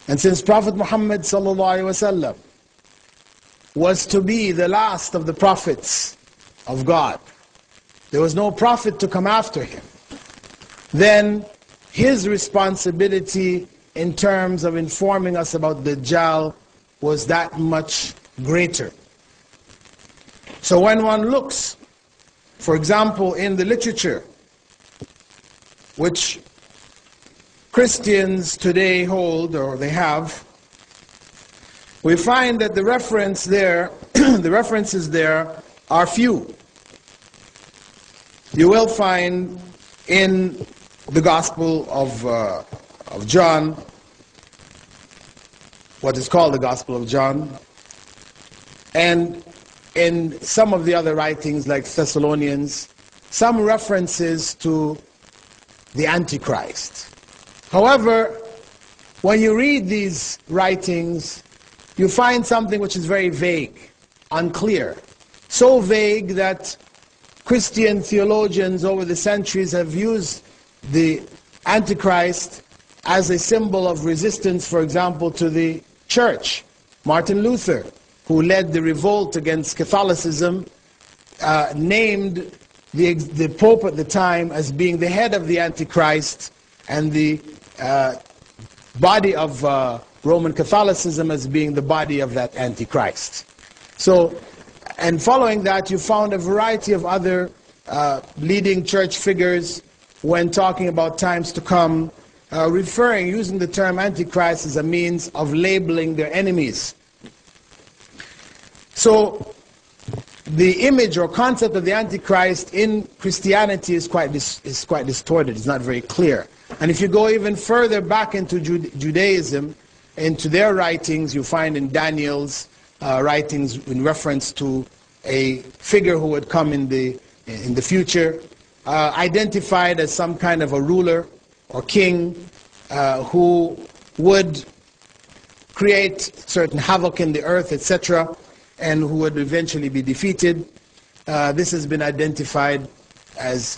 And since Prophet Muhammad ﷺ was to be the last of the prophets of God, there was no prophet to come after him, then his responsibility in terms of informing us about Dajjal was that much greater. So when one looks, for example, in the literature, which Christians today hold, or they have, we find that the references there are few. You will find in the Gospel of John, what is called the Gospel of John, and in some of the other writings like Thessalonians, some references to the Antichrist. However, when you read these writings, you find something which is very vague, unclear. So vague that Christian theologians over the centuries have used the Antichrist as a symbol of resistance, for example, to the church. Martin Luther, who led the revolt against Catholicism, named the Pope at the time as being the head of the Antichrist, and the body of Roman Catholicism as being the body of that Antichrist. So, and following that, you found a variety of other leading church figures, when talking about times to come, using the term Antichrist as a means of labeling their enemies. So the image or concept of the Antichrist in Christianity is quite distorted. It's not very clear. And if you go even further back into Judaism, into their writings, you find in Daniel's writings in reference to a figure who would come in the future, identified as some kind of a ruler or king who would create certain havoc in the earth, etc., and who would eventually be defeated. This has been identified as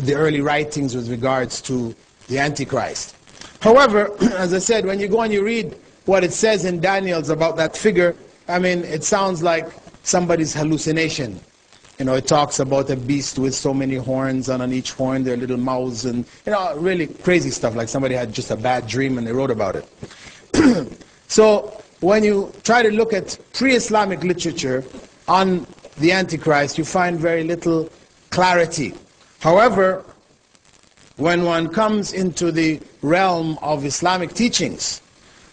the early writings with regards to the Antichrist. However, as I said, when you go and you read what it says in Daniel's about that figure, I mean, it sounds like somebody's hallucination. You know, it talks about a beast with so many horns, and on each horn there are little mouths, and, you know, really crazy stuff, like somebody had just a bad dream and they wrote about it. So when you try to look at pre-Islamic literature on the Antichrist, you find very little clarity. However, when one comes into the realm of Islamic teachings,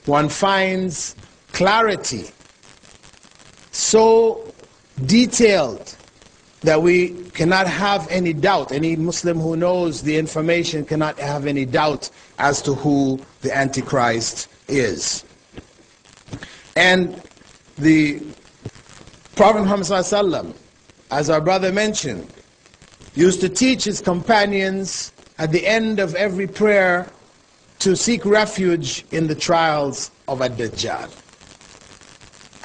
one finds clarity so detailed that we cannot have any doubt. Any Muslim who knows the information cannot have any doubt as to who the Antichrist is. And the Prophet Muhammad ﷺ, as our brother mentioned, used to teach his companions at the end of every prayer to seek refuge in the trials of Ad-Dajjal.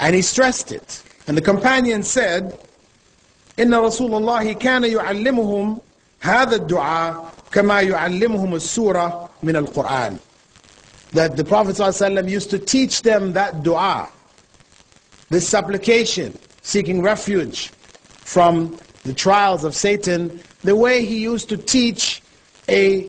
And he stressed it. And the companion said, إن رسول الله كان يعلمهم هذا الدعاء كما يعلمهم السورة من القرآن. That the Prophet ﷺ used to teach them that dua, this supplication, seeking refuge from the trials of Satan, the way he used to teach a